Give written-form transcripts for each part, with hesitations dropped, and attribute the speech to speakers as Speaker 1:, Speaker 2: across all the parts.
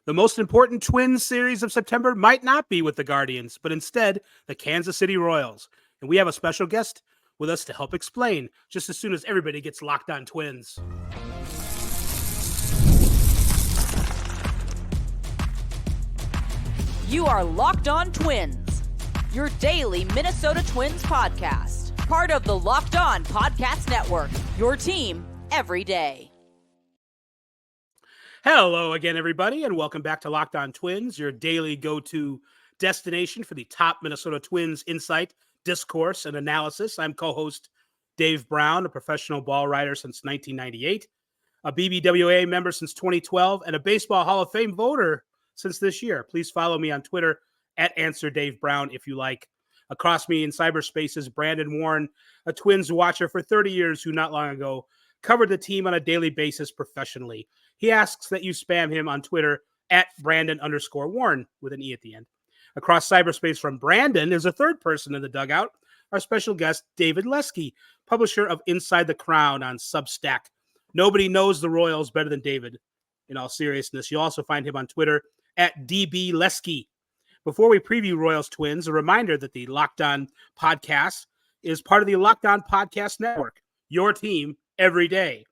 Speaker 1: The most important Twins series of September might not be with the Guardians, but instead the Kansas City Royals. And we have a special guest with us to help explain just as soon as everybody gets locked on Twins.
Speaker 2: You are Locked On Twins, your daily Minnesota Twins podcast. Part of the Locked On Podcast Network, your team every day.
Speaker 1: Hello again, everybody, and welcome back to Locked On Twins, your daily go-to destination for the top Minnesota Twins insight, discourse, and analysis. I'm co-host Dave Brown, a professional ball writer since 1998, a BBWA member since 2012, and a Baseball Hall of Fame voter since this year. Please follow me on Twitter at @AnswerDaveBrown if you like. Across me in cyberspace is Brandon Warren, a Twins watcher for 30 years who not long ago covered the team on a daily basis professionally. He asks that you spam him on Twitter at Brandon_Warren with an E at the end. Across cyberspace from Brandon is a third person in the dugout, our special guest, David Lesky, publisher of Inside the Crown on Substack. Nobody knows the Royals better than David. In all seriousness, you'll also find him on Twitter at DB Lesky. Before we preview Royals Twins, a reminder that the Locked On podcast is part of the Locked On Podcast Network, your team every day.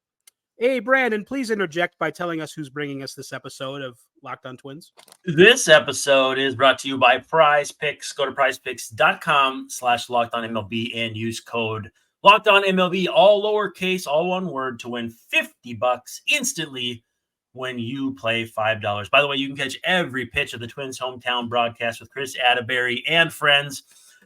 Speaker 1: Hey, Brandon, please interject by telling us who's bringing us this episode of Locked On Twins.
Speaker 3: This episode is brought to you by PrizePicks. Go to prizepicks.com/LockedOnMLB and use code LockedOnMLB, all lowercase, all one word, to win $50 instantly when you play $5. By the way, you can catch every pitch of the Twins hometown broadcast with Chris Atterbury and friends.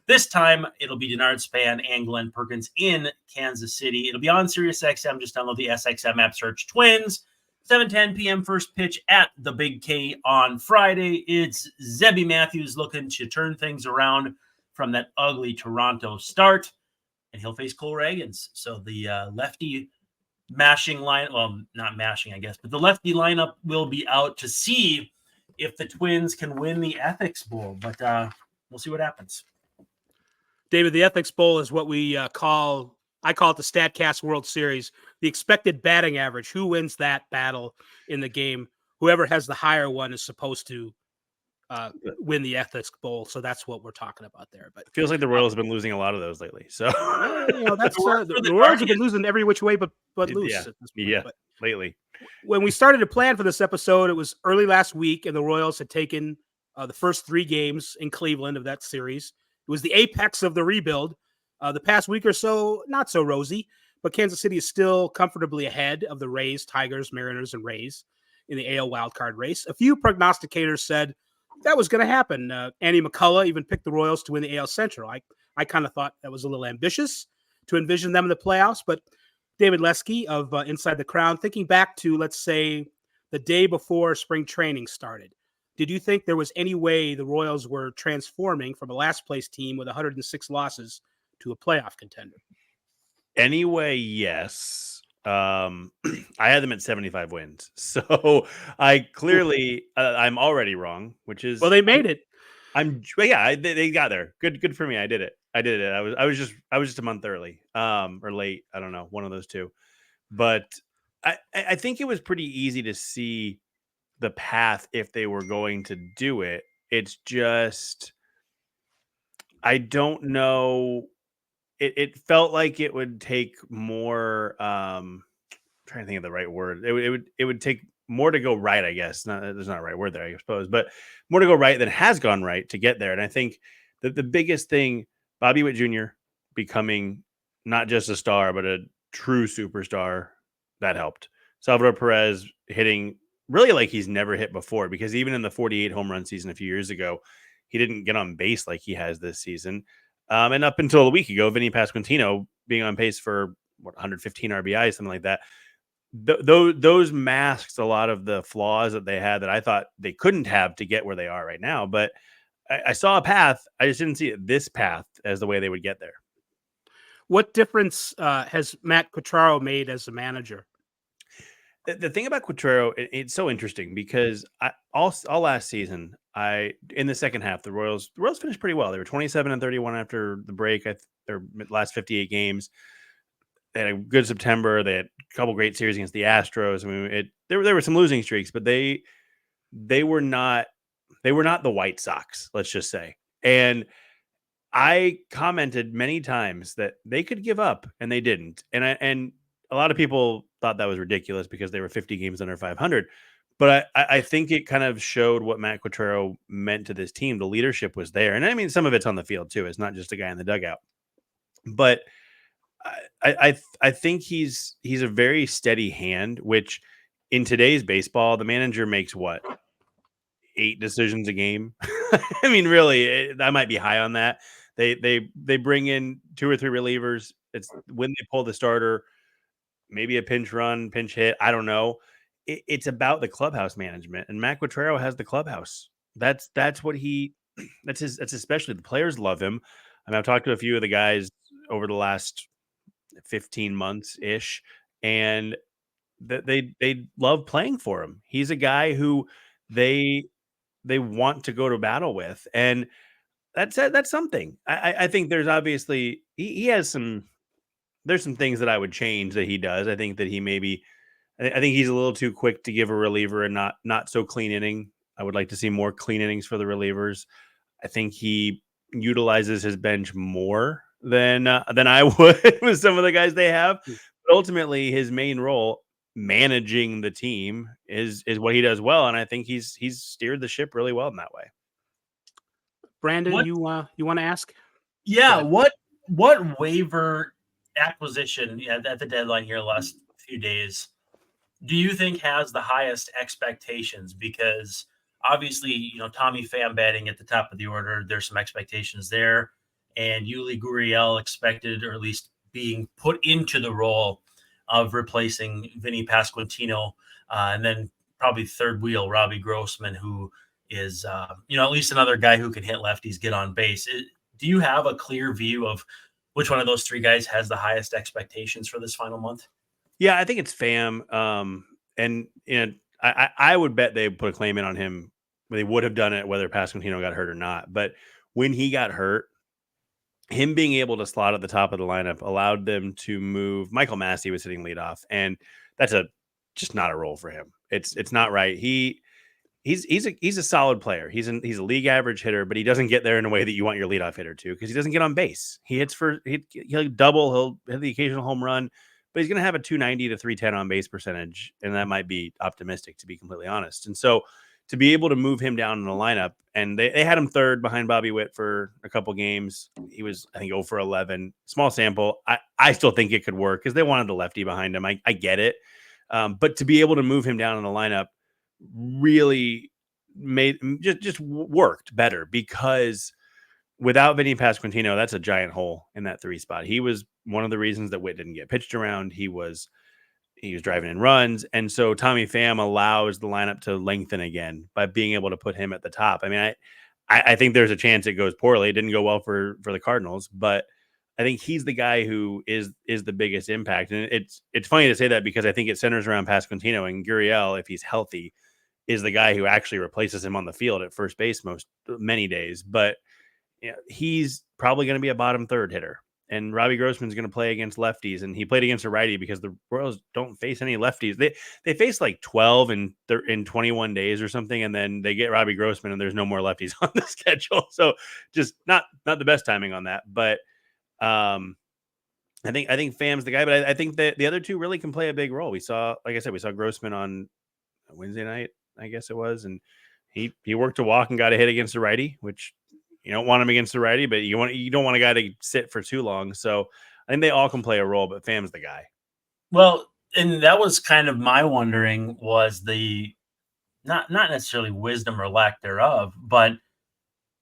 Speaker 3: This time, it'll be Denard Span and Glenn Perkins in Kansas City. It'll be on SiriusXM. Just download the SXM app, search Twins. 7:10 p.m. first pitch at the Big K on Friday. It's Zebby Matthews looking to turn things around from that ugly Toronto start, and he'll face Cole Ragans. So the lefty mashing line, well, not mashing, I guess, but the lefty lineup will be out to see if the Twins can win the Ethics Bowl. But we'll see what happens.
Speaker 1: David, the Ethics Bowl is what I call it the StatCast World Series, the expected batting average. Who wins that battle in the game? Whoever has the higher one is supposed to win the Ethics Bowl. So that's what we're talking about there. But
Speaker 4: it feels like the Royals have been losing a lot of those lately. So
Speaker 1: that's the Royals have been losing every which way but loose.
Speaker 4: Yeah,
Speaker 1: at this point.
Speaker 4: yeah.
Speaker 1: But
Speaker 4: lately.
Speaker 1: When we started to plan for this episode, it was early last week, and the Royals had taken the first 3 games in Cleveland of that series. It was the apex of the rebuild. The past week or so, not so rosy, but Kansas City is still comfortably ahead of the Rays, Tigers, Mariners, and Rays in the AL wildcard race. A few prognosticators said that was going to happen. Andy McCullough even picked the Royals to win the AL Central. I kind of thought that was a little ambitious to envision them in the playoffs, but David Lesky of Inside the Crown, thinking back to, let's say, the day before spring training started, did you think there was any way the Royals were transforming from a last-place team with 106 losses to a playoff contender?
Speaker 4: Anyway, yes. I had them at 75 wins. So I clearly, I'm already wrong, which is...
Speaker 1: Well, they made it.
Speaker 4: They got there. Good for me. I did it. I was just a month early, or late. I don't know, one of those two. But I think it was pretty easy to see the path if they were going to do it. It's just, I don't know. It felt like it would take more. I'm trying to think of the right word. It would take more to go right, I guess. There's not a right word there, I suppose, but more to go right than has gone right to get there. And I think that the biggest thing, Bobby Witt Jr. becoming not just a star, but a true superstar, that helped. Salvador Perez hitting really like he's never hit before, because even in the 48 home run season a few years ago, he didn't get on base like he has this season. And up until a week ago, Vinny Pasquantino being on pace for 115 RBIs, something like that. Those masked a lot of the flaws that they had that I thought they couldn't have to get where they are right now. But I saw a path. I just didn't see this path as the way they would get there.
Speaker 1: What difference has Matt Quatraro made as a manager?
Speaker 4: The thing about Quatraro, it's so interesting because all last season, in the second half, the Royals finished pretty well. They were 27-31 after the break. Their last 58 games. They had a good September. They had a couple great series against the Astros. I mean, there were some losing streaks, but they they were not the White Sox, let's just say. And I commented many times that they could give up, and they didn't. And a lot of people thought that was ridiculous because they were 50 games under 500. But I think it kind of showed what Matt Quatraro meant to this team. The leadership was there, and I mean some of it's on the field too. It's not just a guy in the dugout. But I think he's a very steady hand. Which in today's baseball, the manager makes what, 8 decisions a game. I mean, really, I might be high on that. They bring in 2 or 3 relievers. It's when they pull the starter, maybe a pinch run, pinch hit. I don't know. It's about the clubhouse management, and Matt Quatraro has the clubhouse. That's what he. That's especially the players love him. I mean, I've talked to a few of the guys over the last 15 months ish, and they love playing for him. He's a guy who they want to go to battle with, and that's something. I think there's obviously he has some. There's some things that I would change that he does. I think that he maybe. I think he's a little too quick to give a reliever a not so clean inning. I would like to see more clean innings for the relievers. I think he utilizes his bench more than I would with some of the guys they have. But ultimately, his main role, managing the team, is what he does well, and I think he's steered the ship really well in that way.
Speaker 1: Brandon, you want to ask?
Speaker 3: Yeah, what waiver acquisition at the deadline here last few days do you think has the highest expectations? Because obviously, Tommy Pham batting at the top of the order, there's some expectations there. And Yuli Gurriel expected, or at least being put into the role of replacing Vinny Pasquantino. And then probably third wheel, Robbie Grossman, who is, at least another guy who can hit lefties, get on base. Do you have a clear view of which one of those 3 guys has the highest expectations for this final month?
Speaker 4: Yeah, I think it's Pham. And I would bet they put a claim in on him. They would have done it whether Pasquantino got hurt or not. But when he got hurt, him being able to slot at the top of the lineup allowed them to move. Michael Massey was sitting leadoff, and that's just not a role for him. It's not right. He's a solid player. He's a league average hitter, but he doesn't get there in a way that you want your leadoff hitter to, because he doesn't get on base. He hits he'll double, he'll hit the occasional home run, but he's going to have a 290 to 310 on base percentage, and that might be optimistic, to be completely honest. And so to be able to move him down in the lineup, and they had him third behind Bobby Witt for a couple games. He was, I think, 0 for 11. Small sample. I still think it could work because they wanted the lefty behind him. I get it. But to be able to move him down in the lineup really just worked better, because without Vinny Pasquantino, that's a giant hole in that 3 spot. He was one of the reasons that Witt didn't get pitched around. He was driving in runs. And so Tommy Pham allows the lineup to lengthen again by being able to put him at the top. I mean, I think there's a chance it goes poorly. It didn't go well for the Cardinals, but I think he's the guy who is the biggest impact. And it's funny to say that because I think it centers around Pasquantino, and Gurriel, if he's healthy, is the guy who actually replaces him on the field at first base many days. But he's probably going to be a bottom third hitter. And Robbie Grossman's going to play against lefties, and he played against a righty because the Royals don't face any lefties. They face like 12 in 21 days or something, and then they get Robbie Grossman, and there's no more lefties on the schedule. So just not the best timing on that. But I think Pham's the guy, but I think that the other 2 really can play a big role. We saw Grossman on Wednesday night, I guess it was, and he worked a walk and got a hit against a righty, which you don't want him against the righty, but you don't want a guy to sit for too long. So I think they all can play a role, but Pham's the guy.
Speaker 3: Well, and that was kind of my wondering, was the not necessarily wisdom or lack thereof, but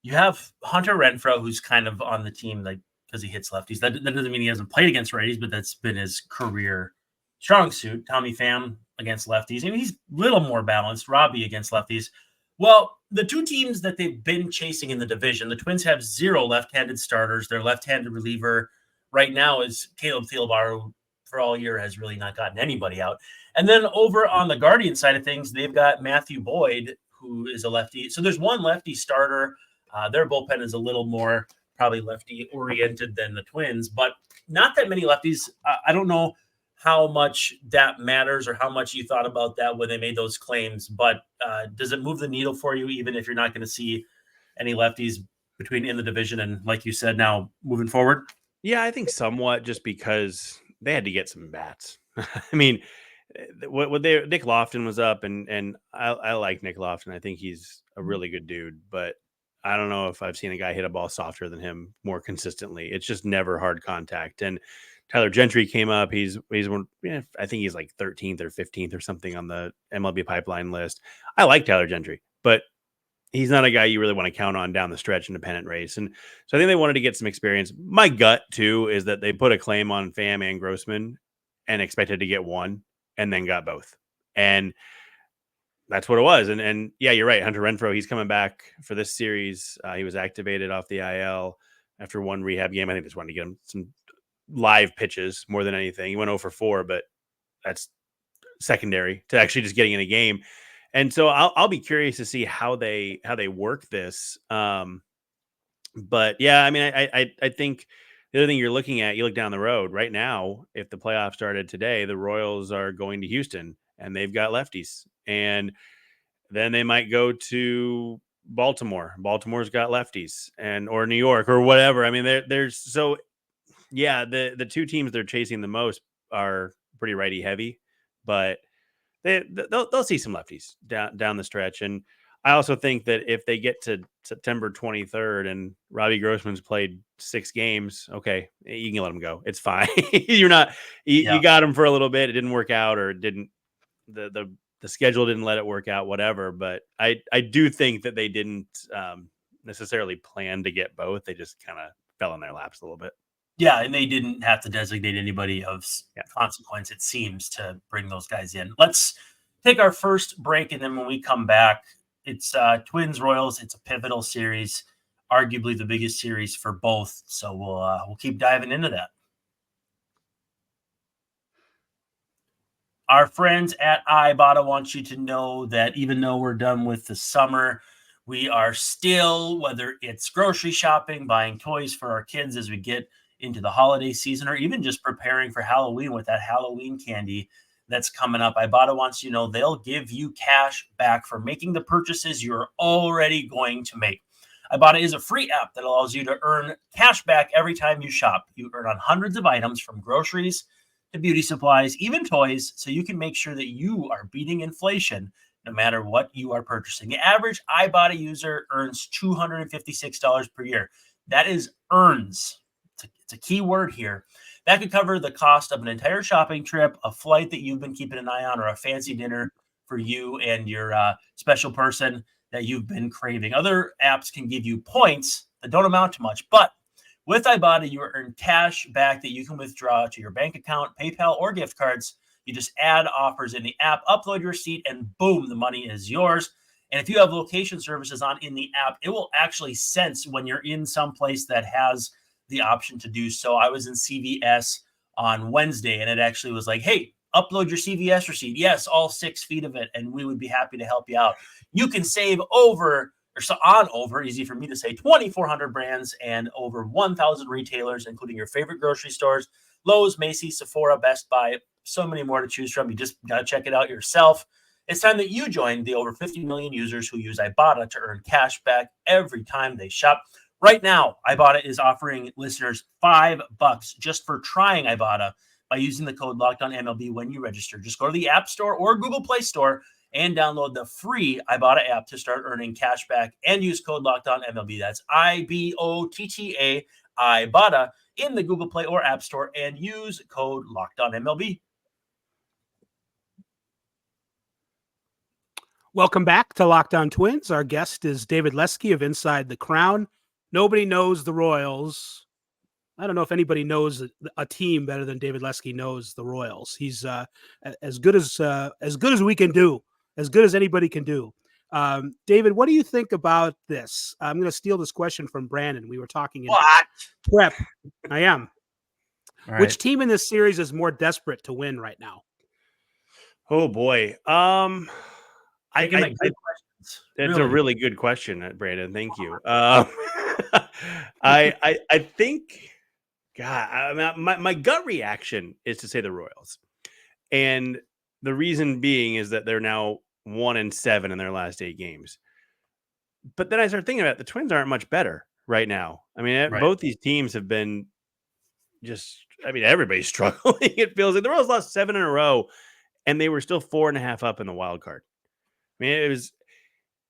Speaker 3: you have Hunter Renfroe, who's kind of on the team like because he hits lefties. That doesn't mean he hasn't played against righties, but that's been his career strong suit. Tommy Pham against lefties. I mean, he's a little more balanced. Robbie against lefties. Well, the 2 teams that they've been chasing in the division, the Twins have 0 left-handed starters. Their left-handed reliever right now is Caleb Thielbar, who for all year has really not gotten anybody out. And then over on the Guardian side of things, they've got Matthew Boyd, who is a lefty. So there's 1 lefty starter. Their bullpen is a little more probably lefty-oriented than the Twins, but not that many lefties. I don't know how much that matters or how much you thought about that when they made those claims. But does it move the needle for you, even if you're not going to see any lefties between in the division and, like you said, now moving forward?
Speaker 4: Yeah, I think somewhat, just because they had to get some bats. I mean, what they Nick Lofton was up, and I like Nick Lofton. I think he's a really good dude, but I don't know if I've seen a guy hit a ball softer than him more consistently. It's just never hard contact. And Tyler Gentry came up. He's one. Yeah, I think he's like 13th or 15th or something on the MLB pipeline list. I like Tyler Gentry, but he's not a guy you really want to count on down the stretch in a pennant race. And so I think they wanted to get some experience. My gut too is that they put a claim on Pham and Grossman and expected to get one, and then got both. And that's what it was. And yeah, you're right. Hunter Renfroe, he's coming back for this series. He was activated off the IL after one rehab game. I think they just wanted to get him some live pitches more than anything. He went 0 for 4, but that's secondary to actually just getting in a game. And so I'll be curious to see how they work this. But yeah, I mean, I think the other thing you're looking at, you look down the road right now, if the playoffs started today, the Royals are going to Houston and they've got lefties, and then they might go to Baltimore. Baltimore's got lefties, or New York or whatever. I mean, there's so yeah, the two teams they're chasing the most are pretty righty heavy, but they'll see some lefties down the stretch. And I also think that if they get to September 23rd and Robbie Grossman's played 6 games, okay, you can let him go. It's fine. You got him for a little bit. It didn't work out, or it didn't, the schedule didn't let it work out, whatever. But I do think that they didn't necessarily plan to get both. They just kind of fell in their laps a little bit.
Speaker 3: Yeah, and they didn't have to designate anybody of consequence, it seems, to bring those guys in. Let's take our first break, and then when we come back, it's Twins Royals. It's a pivotal series, arguably the biggest series for both. So we'll keep diving into that. Our friends at Ibotta want you to know that even though we're done with the summer, we are still, whether it's grocery shopping, buying toys for our kids as we get into the holiday season, or even just preparing for Halloween with that Halloween candy that's coming up. Ibotta wants you to know they'll give you cash back for making the purchases you're already going to make. Ibotta is a free app that allows you to earn cash back every time you shop. You earn on hundreds of items, from groceries to beauty supplies, even toys, so you can make sure that you are beating inflation no matter what you are purchasing. The average Ibotta user earns $256 per year. That is earns. It's a key word here. That could cover the cost of an entire shopping trip, a flight that you've been keeping an eye on, or a fancy dinner for you and your special person that you've been craving. Other apps can give you points that don't amount to much, but with Ibotta, you earn cash back that you can withdraw to your bank account, PayPal, or gift cards. You just add offers in the app, upload your receipt, and boom, the money is yours. And if you have location services on in the app, it will actually sense when you're in some place that has the option to do so. I was in CVS on Wednesday, and it actually was like, hey, upload your CVS receipt. Yes, all 6 feet of it, and we would be happy to help you out. You can save easy for me to say, 2,400 brands and over 1,000 retailers, including your favorite grocery stores, Lowe's, Macy's, Sephora, Best Buy, so many more to choose from. You just got to check it out yourself. It's time that you join the over 50 million users who use Ibotta to earn cash back every time they shop. Right now, Ibotta is offering listeners $5 just for trying Ibotta by using the code LOCKEDONMLB when you register. Just go to the App Store or Google Play Store and download the free Ibotta app to start earning cash back, and use code LOCKEDONMLB. That's IBOTTA, Ibotta, in the Google Play or App Store, and use code LOCKEDONMLB.
Speaker 1: Welcome back to Locked On Twins. Our guest is David Lesky of Inside the Crown. Nobody knows the Royals. I don't know if anybody knows a team better than David Lesky knows the Royals. He's as good as we can do, as good as anybody can do. David, what do you think about this? I'm going to steal this question from Brandon. We were talking in prep. I am. Right. Which team in this series is more desperate to win right now?
Speaker 4: Oh boy. That's a really good question, Brandon. Thank you. I think, God, my gut reaction is to say the Royals. And the reason being is that they're now 1-7 in their last 8 games. But then I start thinking about it, the Twins aren't much better right now. I mean,
Speaker 3: Right.
Speaker 4: both these teams have been everybody's struggling. It feels like the Royals lost 7 in a row, and they were still 4.5 up in the wild card. I mean,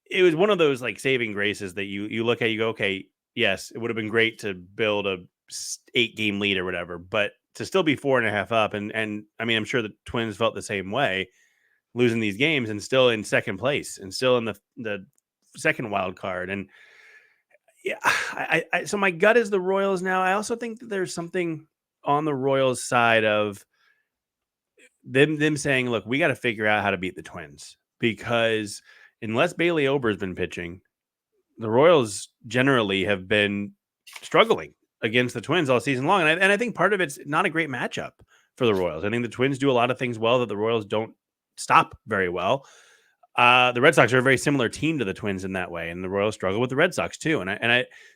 Speaker 4: it was one of those like saving graces that you look at, you go, okay, yes, it would have been great to build a 8-game lead or whatever, but to still be 4.5 up, and I mean, I'm sure the Twins felt the same way, losing these games and still in second place and still in the second wild card. And yeah, so my gut is the Royals now. I also think that there's something on the Royals side of them saying, look, we got to figure out how to beat the Twins, because unless Bailey Ober's been pitching, the Royals generally have been struggling against the Twins all season long. And I think part of it's not a great matchup for the Royals. I think the Twins do a lot of things well that the Royals don't stop very well. The Red Sox are a very similar team to the Twins in that way, and the Royals struggle with the Red Sox too.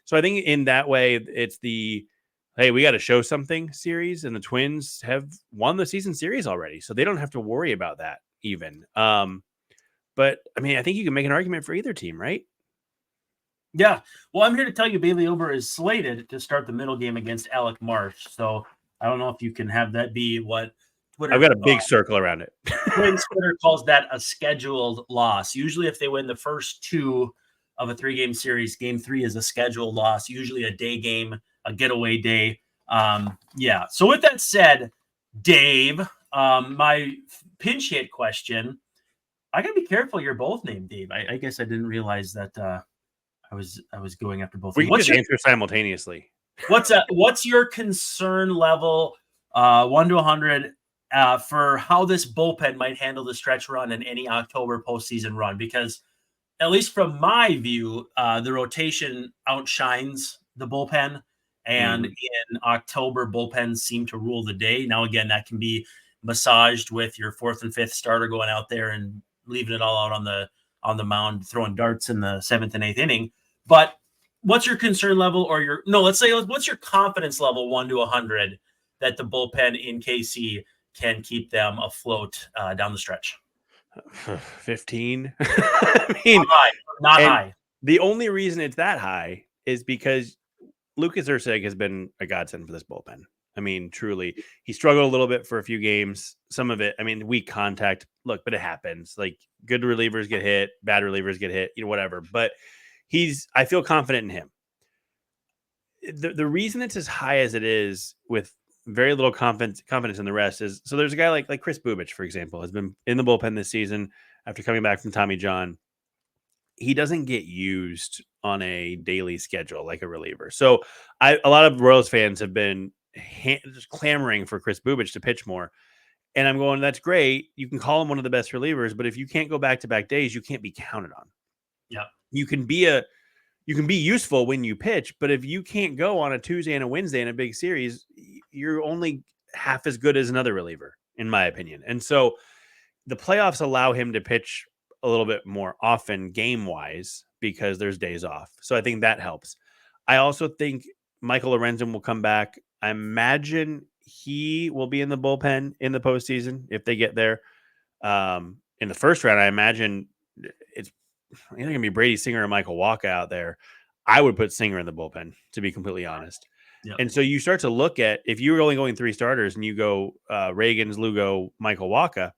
Speaker 4: So I think in that way, it's the, hey, we got to show something series, and the Twins have won the season series already, so they don't have to worry about that even. But I mean, I think you can make an argument for either team, right?
Speaker 3: Yeah. Well, I'm here to tell you Bailey Ober is slated to start the middle game against Alec Marsh. So I don't know if you can have that be what Twitter.
Speaker 4: I've got a big circle around it.
Speaker 3: Twins Twitter calls that a scheduled loss. Usually, if they win the first 2 of a 3-game series, game 3 is a scheduled loss, usually a day game, a getaway day. Yeah. So with that said, Dave, my pinch hit question, I gotta be careful. You're both named Dave. I guess I didn't realize that I was going after both.
Speaker 4: We can just answer simultaneously.
Speaker 3: What's your concern level, 1 to 100, for how this bullpen might handle the stretch run in any October postseason run? Because at least from my view, the rotation outshines the bullpen, and in October, bullpens seem to rule the day. Now, again, that can be massaged with your 4th and 5th starter going out there and leaving it all out on the mound, throwing darts in the 7th and 8th inning. But what's your concern level, or let's say, what's your confidence level 1 to 100 that the bullpen in KC can keep them afloat down the stretch?
Speaker 4: 15. I mean,
Speaker 3: not high.
Speaker 4: The only reason it's that high is because Lucas Erceg has been a godsend for this bullpen. I mean, truly, he struggled a little bit for a few games. Some of it, I mean, weak contact. Look, but it happens. Like, good relievers get hit, bad relievers get hit, whatever. But I feel confident in him. The reason it's as high as it is with very little confidence in the rest is, so there's a guy like Chris Bubich, for example, has been in the bullpen this season after coming back from Tommy John. He doesn't get used on a daily schedule like a reliever. So a lot of Royals fans have been just clamoring for Chris Bubich to pitch more. And I'm going, that's great. You can call him one of the best relievers, but if you can't go back-to-back days, you can't be counted on.
Speaker 3: Yeah.
Speaker 4: You can be useful when you pitch, but if you can't go on a Tuesday and a Wednesday in a big series, you're only half as good as another reliever, in my opinion. And so the playoffs allow him to pitch a little bit more often game-wise because there's days off. So I think that helps. I also think Michael Lorenzen will come back. I imagine he will be in the bullpen in the postseason if they get there. In the first round, I imagine it's either going to be Brady Singer or Michael Wacha out there. I would put Singer in the bullpen, to be completely honest.
Speaker 3: Yep.
Speaker 4: And so you start to look at, if you were only going 3 starters and you go Reagans, Lugo, Michael Wacha,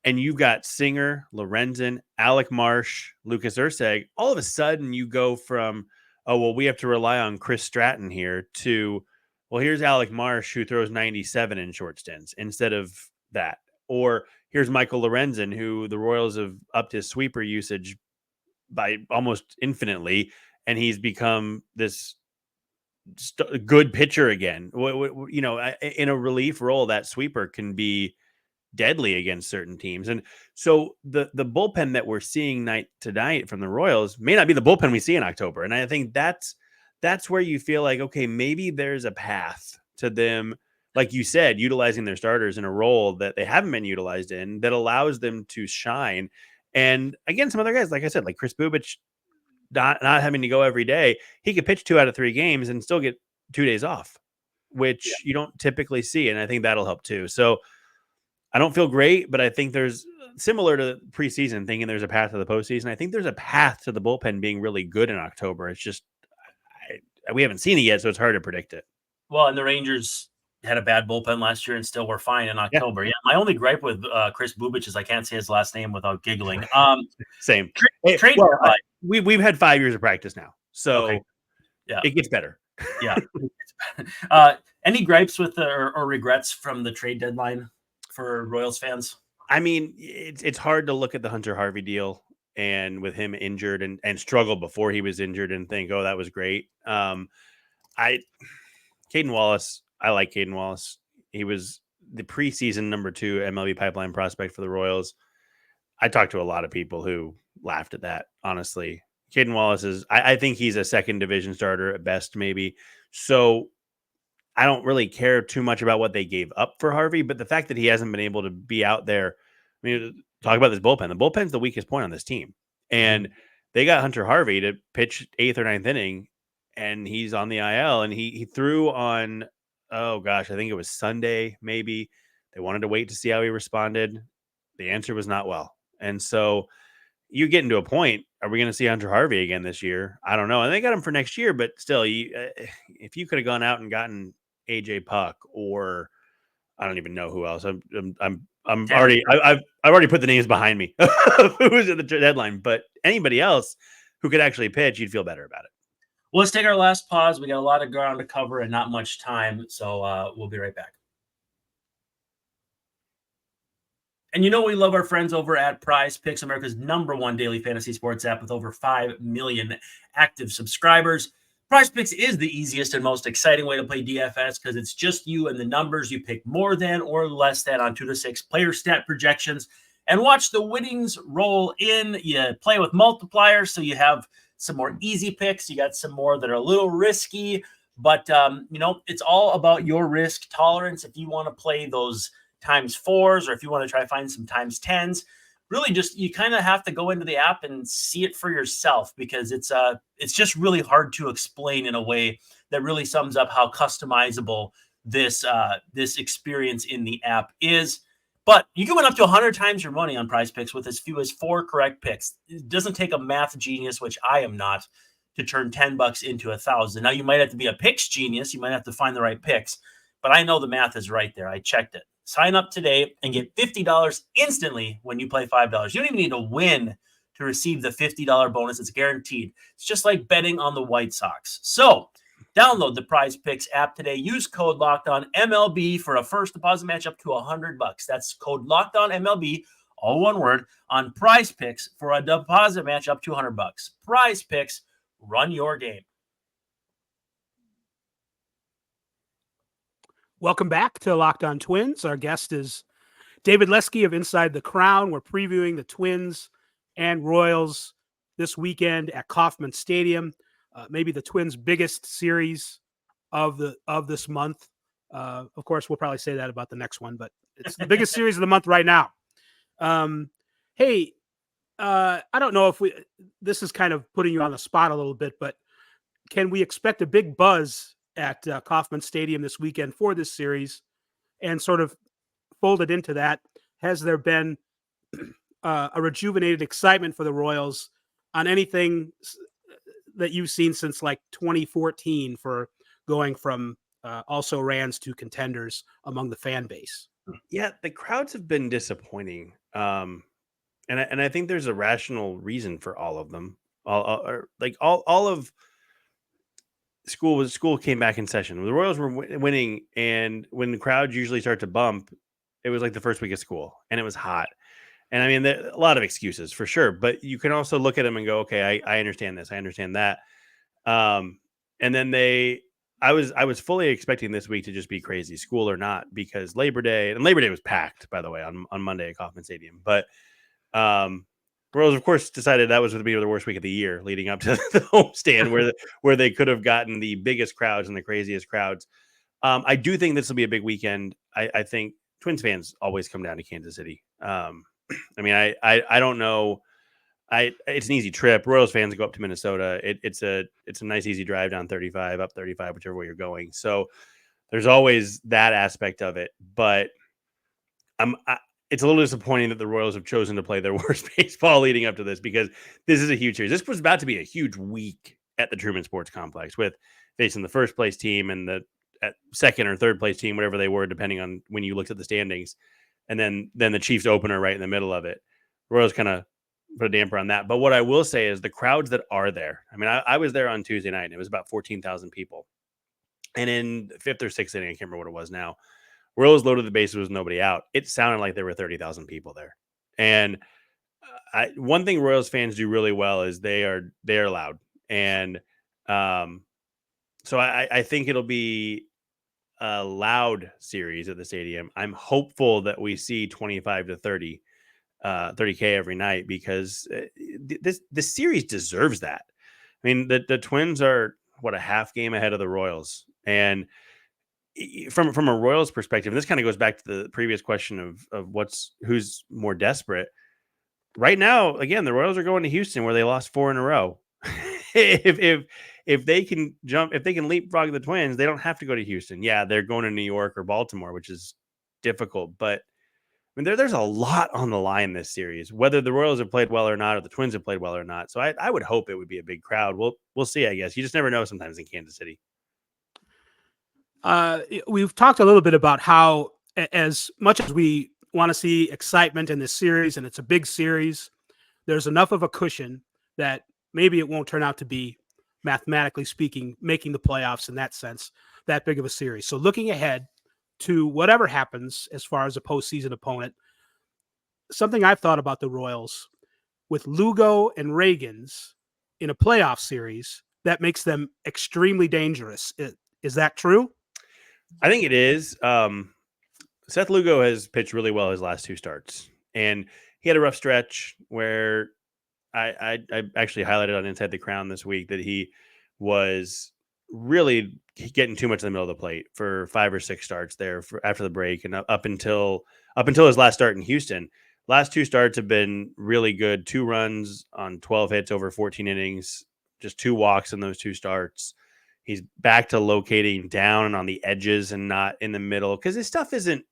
Speaker 4: and you've got Singer, Lorenzen, Alec Marsh, Lucas Erceg, all of a sudden you go from, oh, well, we have to rely on Chris Stratton here, to, well, here's Alec Marsh who throws 97 in short stints instead of that. Or here's Michael Lorenzen, who the Royals have upped his sweeper usage by almost infinitely, and he's become this good pitcher again. In a relief role, that sweeper can be deadly against certain teams. And so the bullpen that we're seeing night to night from the Royals may not be the bullpen we see in October. And I think that's where you feel like, okay, maybe there's a path to them, like you said, utilizing their starters in a role that they haven't been utilized in, that allows them to shine. And again, some other guys, like I said, like Chris Bubich, not having to go every day, he could pitch 2 out of 3 games and still get 2 days off, which you don't typically see. And I think that'll help too. So I don't feel great, but I think there's similar to preseason thinking there's a path to the postseason. I think there's a path to the bullpen being really good in October. It's just we haven't seen it yet, so it's hard to predict it.
Speaker 3: Well, and the Rangers had a bad bullpen last year and still were fine in October. Yeah. My only gripe with Chris Bubich is I can't say his last name without giggling.
Speaker 4: Same.
Speaker 3: Trade.
Speaker 4: We've had 5 years of practice now, so
Speaker 3: okay. Yeah,
Speaker 4: it gets better.
Speaker 3: Yeah. Any gripes with or regrets from the trade deadline for Royals fans?
Speaker 4: I mean, it's hard to look at the Hunter Harvey deal and with him injured and struggle before he was injured and think, oh, that was great. Caden Wallace, I like Caden Wallace. He was the preseason number 2 MLB pipeline prospect for the Royals. I talked to a lot of people who laughed at that, honestly. Caden Wallace is, I think he's a second division starter at best, maybe. So I don't really care too much about what they gave up for Harvey, but the fact that he hasn't been able to be out there, I mean, talk about this bullpen. The bullpen's the weakest point on this team. And they got Hunter Harvey to pitch 8th or 9th inning, and he's on the IL, and he threw on, oh gosh, I think it was Sunday, maybe. They wanted to wait to see how he responded. The answer was not well. And so you get into a point, are we going to see Hunter Harvey again this year? I don't know. And they got him for next year, but still, if you could have gone out and gotten AJ Puck or I don't even know who else. I'm already I've already put the names behind me who was at the deadline, but anybody else who could actually pitch, you'd feel better about it.
Speaker 3: Well, let's take our last pause. We got a lot of ground to cover and not much time, so we'll be right back. And you know we love our friends over at PrizePicks, America's #1 daily fantasy sports app with over 5 million active subscribers. PrizePicks is the easiest and most exciting way to play DFS because it's just you and the numbers. You pick more than or less than on 2 to 6 player stat projections and watch the winnings roll in. You play with multipliers, so you have some more easy picks. You got some more that are a little risky, but it's all about your risk tolerance. If you want to play those ×4s, or if you want to try to find some ×10s, really just you kind of have to go into the app and see it for yourself because it's just really hard to explain in a way that really sums up how customizable this experience in the app is. But you can win up to 100 times your money on PrizePicks with as few as 4 correct picks. It doesn't take a math genius, which I am not, to turn $10 into $1,000. Now you might have to be a picks genius. You might have to find the right picks, but I know the math is right there. I checked it. Sign up today and get $50 instantly when you play $5. You don't even need to win to receive the $50 bonus. It's guaranteed. It's just like betting on the White Sox. So download the PrizePicks app today. Use code LOCKEDONMLB for a first deposit match up to $100. That's code LOCKEDONMLB, all one word, on PrizePicks for a deposit match up to $100. PrizePicks, run your game.
Speaker 1: Welcome back to Locked On Twins. Our guest is David Lesky of Inside the Crown. We're previewing the Twins and Royals this weekend at Kauffman Stadium. Maybe the Twins' biggest series of this month. Of course, we'll probably say that about the next one, but it's the biggest series of the month right now. Hey, I don't know if this is kind of putting you on the spot a little bit, but can we expect a big buzz at Kauffman Stadium this weekend for this series? And sort of folded into that, has there been a rejuvenated excitement for the Royals on anything that you've seen since like 2014 for going from also rans to contenders among the fan base?
Speaker 4: Yeah, the crowds have been disappointing. And I think there's a rational reason for all of them. All of school came back in session. The Royals were winning, and when the crowds usually start to bump, it was like the first week of school, and it was hot. And I mean, a lot of excuses for sure, but you can also look at them and go, okay, I understand this, I understand that. And then I was fully expecting this week to just be crazy, school or not, because Labor Day was packed, by the way, on Monday at Kauffman Stadium. But Royals, of course, decided that was going to be the worst week of the year leading up to the homestand where they could have gotten the biggest crowds and the craziest crowds. I do think this will be a big weekend. I think Twins fans always come down to Kansas City. I mean, I don't know. It's an easy trip. Royals fans go up to Minnesota. It's a nice, easy drive down 35, up 35, whichever way you're going. So there's always that aspect of it. But it's a little disappointing that the Royals have chosen to play their worst baseball leading up to this, because this is a huge series. This was about to be a huge week at the Truman Sports Complex, with facing the first place team and the second or third place team, whatever they were, depending on when you looked at the standings. And then the Chiefs opener right in the middle of it. Royals kind of put a damper on that. But what I will say is the crowds that are there. I mean, I was there on Tuesday night, and it was about 14,000 people. And in the fifth or sixth inning, I can't remember what it was now, Royals loaded the bases with nobody out. It sounded like there were 30,000 people there. And one thing Royals fans do really well is they are loud. And so I think it'll be a loud series at the stadium. I'm hopeful that we see 25 to 30K every night, because this series deserves that. I mean, the Twins are a half game ahead of the Royals, and from a Royals perspective, this kind of goes back to the previous question of who's more desperate right now. Again, the Royals are going to Houston, where they lost 4 in a row. If they can leapfrog the Twins, they don't have to go to Houston. Yeah, they're going to New York or Baltimore, which is difficult, but I mean, there's a lot on the line this series, whether the Royals have played well or not, or the Twins have played well or not. So I would hope it would be a big crowd. We'll see, I guess. You just never know sometimes in Kansas City.
Speaker 1: We've talked a little bit about how, as much as we want to see excitement in this series, and it's a big series, there's enough of a cushion that maybe it won't turn out to be, mathematically speaking, making the playoffs in that sense, that big of a series. So looking ahead to whatever happens as far as a postseason opponent, something I've thought about the Royals with Lugo and Reagans in a playoff series, that makes them extremely dangerous. Is that true?
Speaker 4: I think it is. Seth Lugo has pitched really well his last 2 starts, and he had a rough stretch where I actually highlighted on Inside the Crown this week that he was really getting too much in the middle of the plate for 5 or 6 starts there after the break, and up until his last start in Houston. Last 2 starts have been really good. 2 runs on 12 hits over 14 innings, just 2 walks in those 2 starts. He's back to locating down and on the edges and not in the middle, because his stuff isn't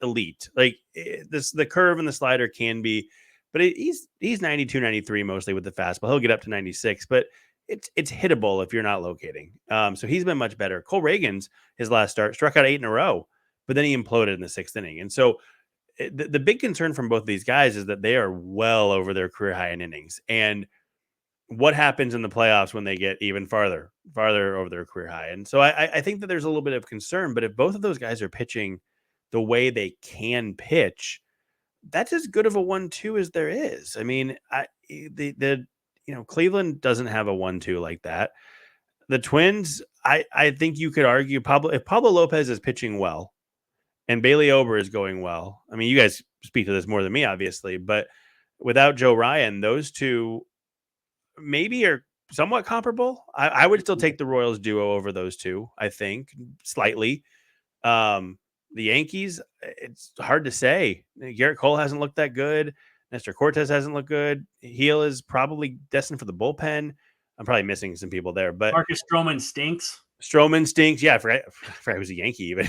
Speaker 4: elite. Like the curve and the slider can be, but he's 92, 93 mostly with the fastball. He'll get up to 96, but it's hittable if you're not locating. So he's been much better. Cole Reagans, his last start, struck out 8 in a row, but then he imploded in the 6th inning. And so the big concern from both of these guys is that they are well over their career high in innings. And what happens in the playoffs when they get even farther over their career high? And so I think that there's a little bit of concern, but if both of those guys are pitching the way they can pitch, that's as good of a 1-2 as there is. I mean, Cleveland doesn't have a 1-2 like that. The Twins, I think you could argue if Pablo Lopez is pitching well and Bailey Ober is going well. I mean, you guys speak to this more than me, obviously, but without Joe Ryan, those two maybe are somewhat comparable. I would still take the Royals duo over those two, I think, slightly. The Yankees, it's hard to say. Garrett Cole hasn't looked that good. Nestor Cortez hasn't looked good. Heel is probably destined for the bullpen. I'm probably missing some people there, but
Speaker 3: Marcus Stroman stinks.
Speaker 4: Yeah, I forgot he was a Yankee even.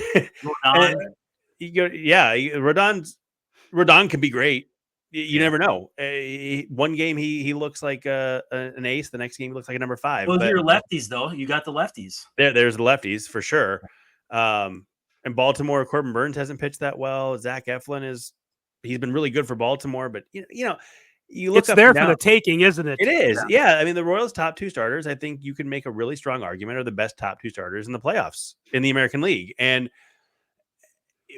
Speaker 4: Rodon can be great. You never know. One game he looks like an ace. The next game he looks like a number 5.
Speaker 3: Well, you're lefties though. You got the lefties.
Speaker 4: There's the lefties for sure. And Baltimore, Corbin Burns hasn't pitched that well. Zach Eflin he's been really good for Baltimore, but you look.
Speaker 1: It's there for the taking, isn't it?
Speaker 4: It is. Yeah. I mean, the Royals' top 2 starters, I think you can make a really strong argument, are the best top 2 starters in the playoffs in the American League. And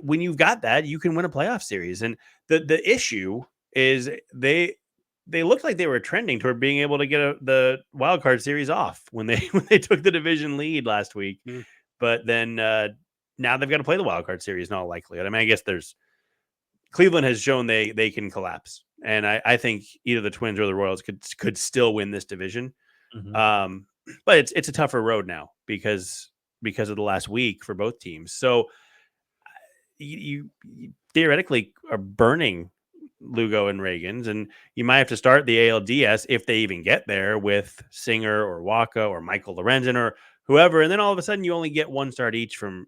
Speaker 4: when you've got that, you can win a playoff series. And the issue is they looked like they were trending toward being able to get the wild card series off when they took the division lead last week. But then now they've got to play the wild card series in all likelihood. I mean, I guess Cleveland has shown they can collapse. And I think either the Twins or the Royals could still win this division. Mm-hmm. But it's a tougher road now because of the last week for both teams. So you theoretically are burning Lugo and Reagans, and you might have to start the ALDS if they even get there with Singer or Waka or Michael Lorenzen or whoever. And then all of a sudden you only get 1 start each from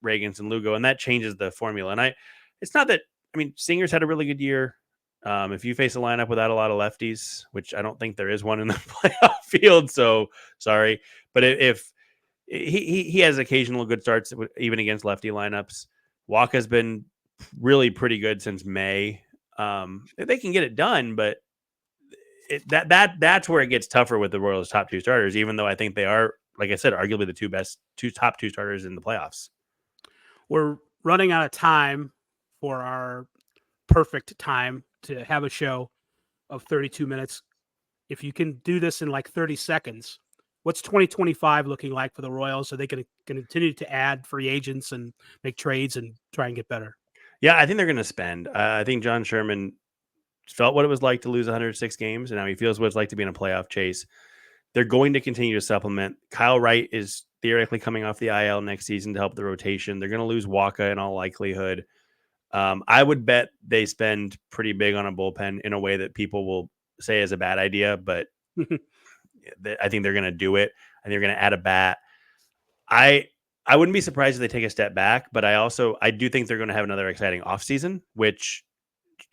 Speaker 4: Reagans and Lugo, and that changes the formula. And it's not that I mean, Singer's had a really good year. If you face a lineup without a lot of lefties, which I don't think there is one in the playoff field, so sorry, but if he has occasional good starts even against lefty lineups. Walker's been really pretty good since May. They can get it done, but that's where it gets tougher with the Royals' top two starters. Even though I think they are, like I said, arguably the top two starters in the playoffs.
Speaker 1: We're running out of time for our perfect time to have a show of 32 minutes. If you can do this in like 30 seconds, what's 2025 looking like for the Royals? Are they going to continue to add free agents and make trades and try and get better?
Speaker 4: Yeah, I think they're going to spend. I think John Sherman felt what it was like to lose 106 games, and now he feels what it's like to be in a playoff chase. They're going to continue to supplement. Kyle Wright is theoretically coming off the IL next season to help the rotation. They're going to lose Waka in all likelihood. I would bet they spend pretty big on a bullpen in a way that people will say is a bad idea, but I think they're going to do it, and they're going to add a bat. I wouldn't be surprised if they take a step back, but I do think they're going to have another exciting offseason, which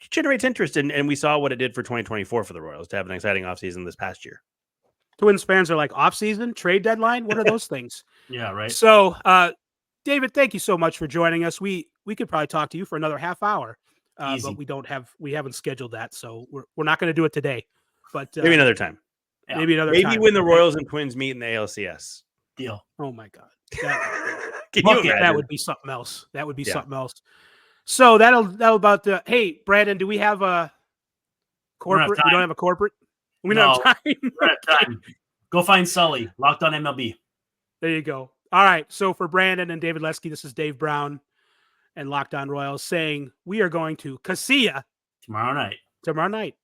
Speaker 4: generates interest. And we saw what it did for 2024 for the Royals to have an exciting offseason this past year.
Speaker 1: Twins fans are like, offseason, trade deadline? What are those things?
Speaker 3: Yeah, right.
Speaker 1: So, David, thank you so much for joining us. We could probably talk to you for another half hour, but we haven't scheduled that, so we're not going to do it today. But
Speaker 4: maybe another time.
Speaker 3: Yeah.
Speaker 1: Maybe
Speaker 4: when the Royals and Twins meet in the ALCS.
Speaker 3: Deal.
Speaker 1: Oh my God,
Speaker 4: that
Speaker 1: would be something else. That would be something else. So that'll about the. Hey, Brandon, do we have a corporate? We don't have a corporate. We don't have time.
Speaker 3: We're out of time. Go find Sully. Locked on MLB.
Speaker 1: There you go. All right. So for Brandon and David Lesky, this is Dave Brown and Locked On Royals saying we are going to Casilla
Speaker 3: tomorrow night.